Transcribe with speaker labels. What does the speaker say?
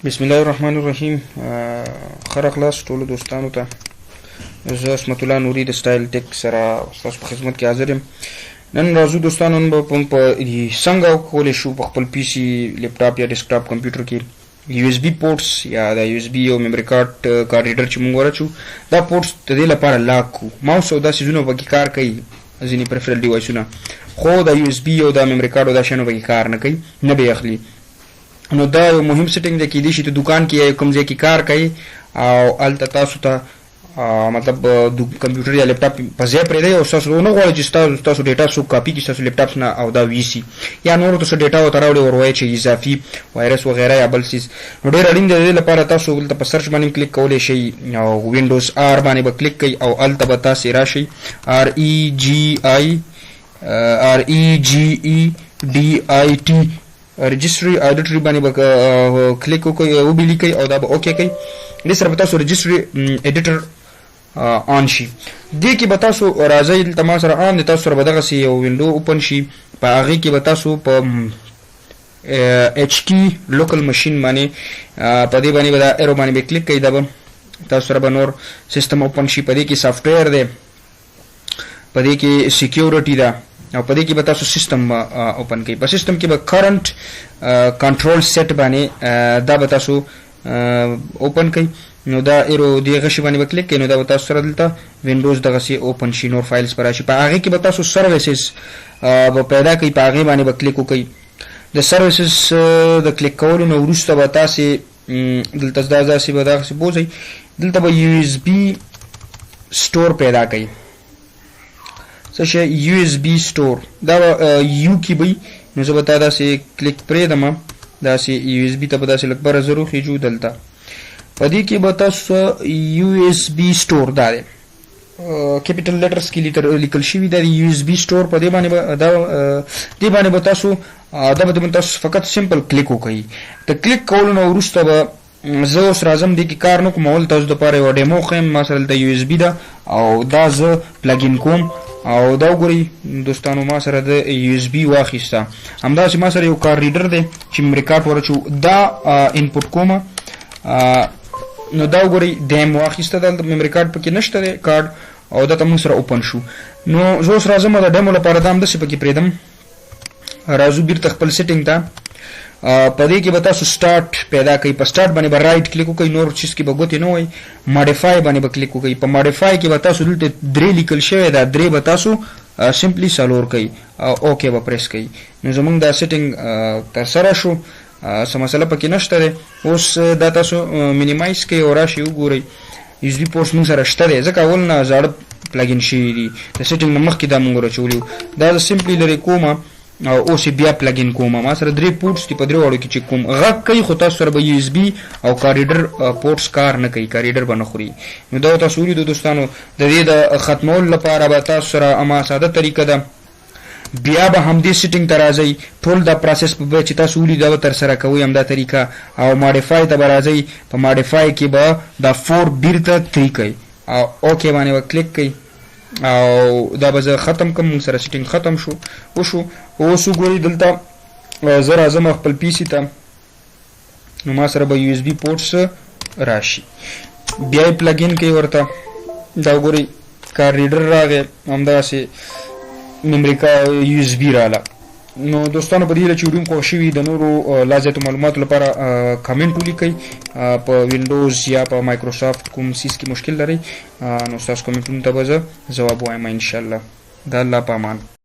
Speaker 1: بسم الله الرحمن الرحیم. خیر اخلاص ټولو دوستانو ته زه اسمت الله نوري د سټایل ټیک سره تاسو په خدمت کې حاضر یم. نن راځو دوستانو نن به په څنګه کولی شو په خپل پی سي لیپټاپ یا ډیسکټاپ کمپیوټر کې یو اس بي پورټس یا د یو اس بي او میموري کارت ریډر چې موږ ورچو دا پورټس د دې لپاره لاک کو ماوس او دا سیزونه پکې کار کوي ځینې پرفرل ډیوایسونه خو د یو اس بي او د میموري کارت او دا شیانو پکې کار نه کوي نه به اخلي. نو دا یو مهم سیټینګ دی کېدای شي ته دکان کې کوم ځای کې کار کوي او هلته تاسو ته مطلب کمپیوټر یا لیپټاپ په ځای پرېږدئ او ستاسو ونه غواړئ چې ستاسو ډیټا څوک کاپي کړي ستاسو لیپټاپ نه او دا ویسي یا نورو ته څه ډیټا ورته راوړئ ور ووایئ چې اضافي وایرس وغیره یا بل څیز. نو ډېر اړین دی د دې لپاره تاسو دلته په سرچ باندې کلیک کولی شئ او وینډوز آر باندې به کلیک کوئ او هلته به تاسې راشئ REGIDIT رجسټري ایډیټري باندې به کلیک وکړئ او به لیکئ او دا به اوکې کوئ. دې سره به تاسو رجسټري ایډیټر آن شي. دې کې به تاسو راځئ دلته ما سره آن دی تاسو سره به دغسې یو وینډو اوپن شي په هغې کې به تاسو په HT لوکل مشین باندې په دې باندې به دا ایرو باندې به کلیک کوئ دا به تاسو سره به نور سیسټم اوپن شي. په دې کې سافټویر دی په دې کې سیکیورټي ده او په دې کې به تاسو سیسټم اوپن کوئ. په سیسټم کې به کرنٹ کنټرول سیټ باندې دا به تاسو اوپن کوئ. نو دا ایرو دې غشي باندې به کلیک کوئ نو دا به تاسو سره دلته وینډوز دغسې اوپن شي نور فایلز به راشي. په هغې کې به تاسو سروسز به پیدا کوئ په هغې باندې به کلیک وکئ. د سروسز د کلیک کولو نه وروسته به تاسې دلته داسې به دغسې بوځئ دلته به یو اس بي سټور پیدا کوئ. څه شی یو اس بي سټور دا به یو کې وي نو زه به تا داسې کلیک پرېږدم داسې یو اس بي ته به داسې لږ بره زه روخېږو دلته په دې کې به تاسو یو اس بي سټور دا دی کیپیټل لیټرز کې لیکل شوي دا د یو اس بي سټور په دې باندې دې باندې به تاسو دا به تاسو فقط سمپل کلیک وکړئ. د کلیک کولو نه وروسته به زه اوس راځم دې کې کار نه کوم اول تاسو دپاره یوه ډیمو ښیم. ما سره دلته یو اس بي ده او دا زه پلګین کوم او دا وګورئ دوستانو ما سره د یو اس بي واخیسته همداسې ما سره یو کار ریډر دی چې میموري کارت ورچو دا انپوټ کومه نو دا وګورئ دا یې واخیسته دلته میموري کارت پکې نشته دی کارډ او دا ته موږ سره اوپن شو. نو زه اوس راځم د ډیمو لپاره دا همداسې پکې پرېږدم. راځو بیرته خپل سیټینګ ته په دې کې به تاسو سټارټ پیدا کوئ. په سټارټ باندې به رایټ کلیک وکئ نور چیز کې به ګوتې نه وایي. ماډیفای باندې به کلیک وکئ. په ماډیفای کې به تاسو دلته 3 لیکل شوی دا 3 به تاسو سمپلی څلور کوئ او اوکې به پریس کوئ. نو زموږ دا سیټینګ ترسره شو څه مسله پکې نشته دی. اوس دا تاسو مینیمایز کوئ او راشئ وګورئ یو اس بي پورټس موږ سره شته دی ځکه اول نه زاړه پلګین شوي دي د سیټینګ نه مخکې دا موږ ورچولي دا زه سمپلی لرې کومه او اوس بیا پلګین کوم. ما سره 3 پورټس دي په 3 واړو کې چې کوم غږ کوي خو تاسو سره به یو اس بي او کاریډر پورټس کار نه کوي کاریډر به نه خوري. نو دا تاسو ولیدو دوستانو د دې د ختمولو لپاره به تاسو سره اما ساده طریقه ده. بیا به همدې سیټینګ ته راځئ ټول دا پروسس به چې تاسو ولید دا به ترسره کوئ همدا طریقه او ماډیفای ته به راځئ. په ماډیفای کې به دا 4 بیرته 3 کوئ او اوکې باندې به کلیک کوئ او دا به زه ختم کړم. موږ سره سیټینګ ختم شو وشو. اوس وګورئ دلته زه راځم خپل پی سي ته نو ما سره به یو اس بي پورټس راشي بیا یې پلګین کوئ ورته دا وګورئ کار ریډر راغی همداسې میموري یو اس بي راله. نو دوستانو په دې چې ویډیو خوښ شوي د نورو لا زیاتو معلوماتو لپاره کامنټ ولیکئ. په وینډوز یا په مایکروسافټ کوم سیز کې مشکل لرئ نو ستاسو کامنټونو ته به زه ځواب وایم انشاءالله. د الله په امان.